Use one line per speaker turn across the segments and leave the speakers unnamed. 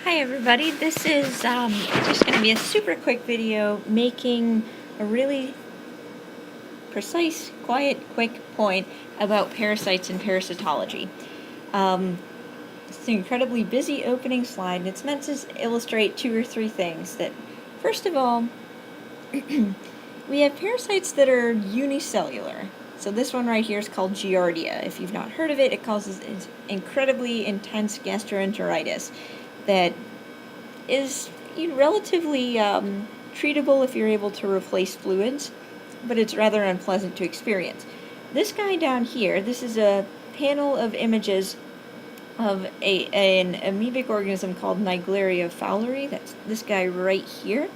Hi everybody, this is just going to be a super quick video making a really precise, quiet, quick point about parasites and parasitology. It's an incredibly busy opening slide, and it's meant to illustrate two or three things. That, first of all, we have parasites that are unicellular. So this one right here is called Giardia. If you've not heard of it, it causes incredibly intense gastroenteritis that is relatively treatable if you're able to replace fluids, but it's rather unpleasant to experience. This guy down here, this is a panel of images of an amoebic organism called Naegleria fowleri. That's this guy right here,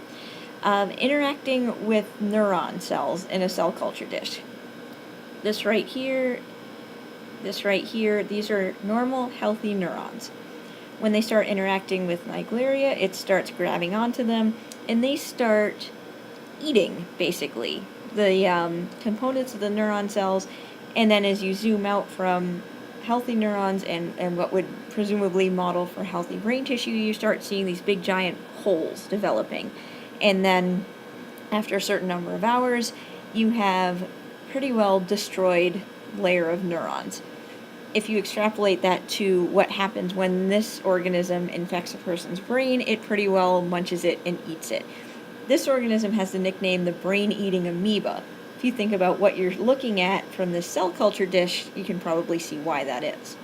interacting with neuron cells in a cell culture dish. This right here, these are normal, healthy neurons. When they start interacting with Naegleria, it starts grabbing onto them, and they start eating, basically, the components of the neuron cells, and then as you zoom out from healthy neurons and what would presumably model for healthy brain tissue, you start seeing these big giant holes developing. And then, after a certain number of hours, you have pretty well destroyed layer of neurons. If you extrapolate that to what happens when this organism infects a person's brain, it pretty well munches it and eats it. This organism has the nickname the brain-eating amoeba. If you think about what you're looking at from this cell culture dish, you can probably see why that is.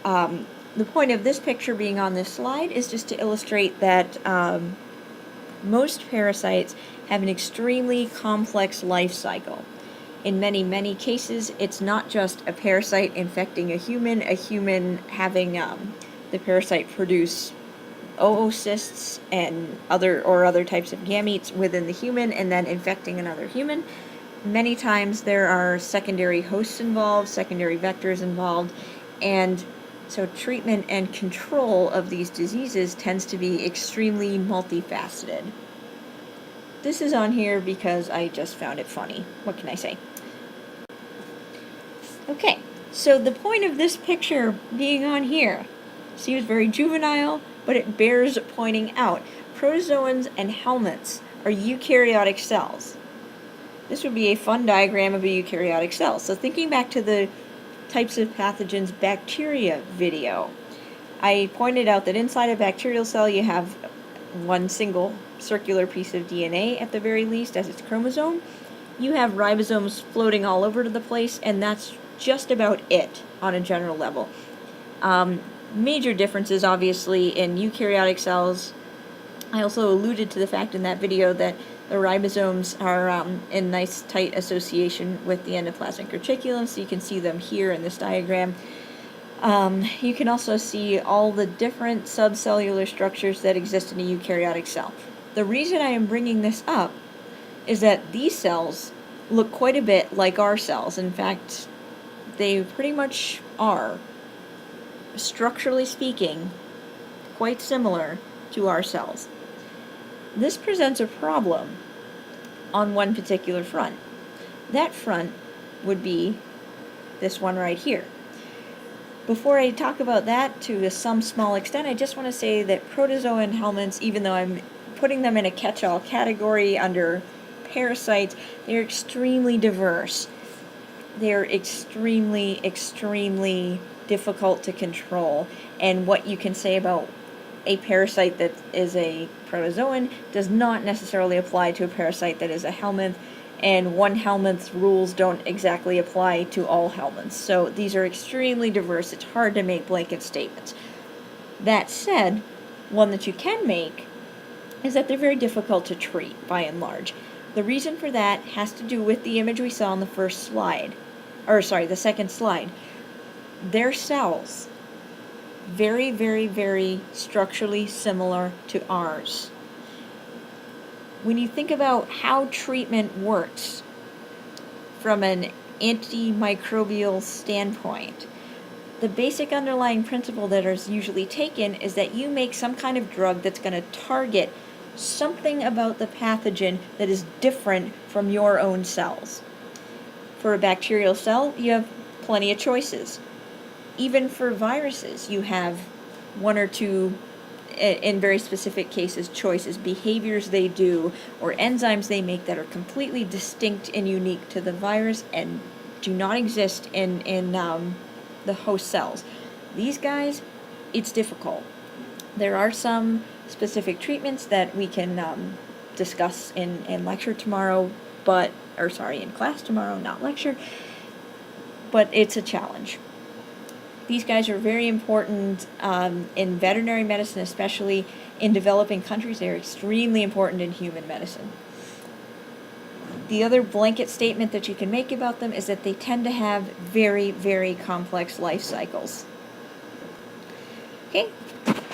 The point of this picture being on this slide is just to illustrate that most parasites have an extremely complex life cycle. In many, many cases, it's not just a parasite infecting a human having the parasite produce oocysts and other types of gametes within the human and then infecting another human. Many times there are secondary hosts involved, secondary vectors involved, and so treatment and control of these diseases tends to be extremely multifaceted. This is on here because I just found it funny. What can I say? Okay, so the point of this picture being on here seems very juvenile, but it bears pointing out. Protozoans and helminths are eukaryotic cells. This would be a fun diagram of a eukaryotic cell. So thinking back to the types of pathogens bacteria video, I pointed out that inside a bacterial cell you have one single circular piece of DNA at the very least as its chromosome. You have ribosomes floating all over the place, and that's just about it on a general level. Major differences, obviously, in eukaryotic cells. I also alluded to the fact in that video that the ribosomes are in nice tight association with the endoplasmic reticulum, so you can see them here in this diagram. You can also see all the different subcellular structures that exist in a eukaryotic cell. The reason I am bringing this up is that these cells look quite a bit like our cells. In fact, they pretty much are, structurally speaking, quite similar to our cells. This presents a problem on one particular front. That front would be this one right here. Before I talk about that to some small extent, I just want to say that protozoa and helminths, even though I'm putting them in a catch-all category under parasites, they're extremely diverse. They're extremely, extremely difficult to control. And what you can say about a parasite that is a protozoan does not necessarily apply to a parasite that is a helminth, and one helminth's rules don't exactly apply to all helminths. So these are extremely diverse. It's hard to make blanket statements. That said, one that you can make is that they're very difficult to treat, by and large. The reason for that has to do with the image we saw on the the second slide. Their cells, very, very, very structurally similar to ours. When you think about how treatment works from an antimicrobial standpoint, the basic underlying principle that is usually taken is that you make some kind of drug that's going to target something about the pathogen that is different from your own cells. For a bacterial cell, you have plenty of choices. Even for viruses, you have one or two in very specific cases, choices, behaviors they do, or enzymes they make that are completely distinct and unique to the virus and do not exist in the host cells. These guys, it's difficult. There are some specific treatments that we can discuss in lecture tomorrow, in class tomorrow, not lecture, but it's a challenge. These guys are very important in veterinary medicine, especially in developing countries. They're extremely important in human medicine. The other blanket statement that you can make about them is that they tend to have very, very complex life cycles. Okay,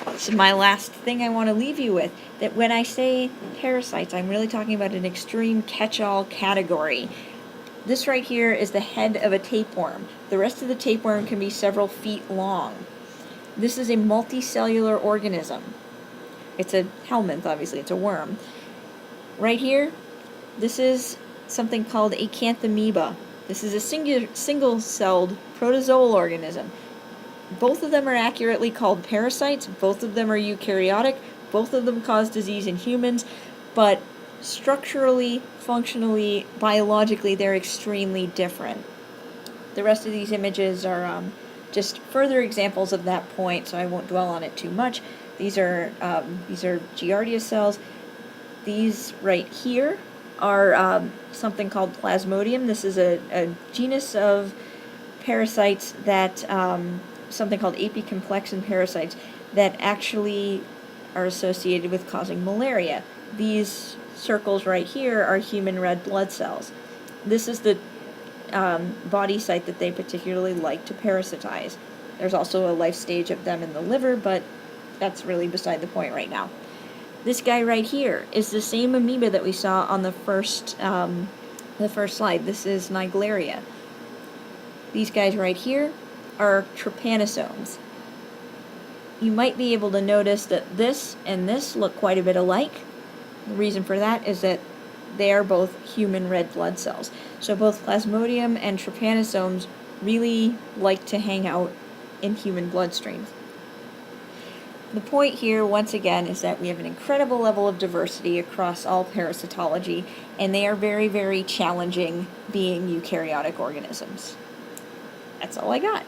this is my last thing I want to leave you with, that when I say parasites, I'm really talking about an extreme catch-all category. This right here is the head of a tapeworm. The rest of the tapeworm can be several feet long. This is a multicellular organism. It's a helminth, obviously, it's a worm. Right here, this is something called a acanthamoeba. This is a single-celled protozoal organism. Both of them are accurately called parasites. Both of them are eukaryotic. Both of them cause disease in humans, but structurally, functionally, biologically, they're extremely different. The rest of these images are just further examples of that point, so I won't dwell on it too much. These are Giardia cells. These right here are something called Plasmodium. This is a genus of parasites that, something called apicomplexan parasites, that actually are associated with causing malaria. These circles right here are human red blood cells. This is the body site that they particularly like to parasitize. There's also a life stage of them in the liver, but that's really beside the point right now. This guy right here is the same amoeba that we saw on the first slide. This is Naegleria. These guys right here are trypanosomes. You might be able to notice that this and this look quite a bit alike. The reason for that is that they are both human red blood cells. So both Plasmodium and trypanosomes really like to hang out in human bloodstreams. The point here, once again, is that we have an incredible level of diversity across all parasitology, and they are very, very challenging being eukaryotic organisms. That's all I got.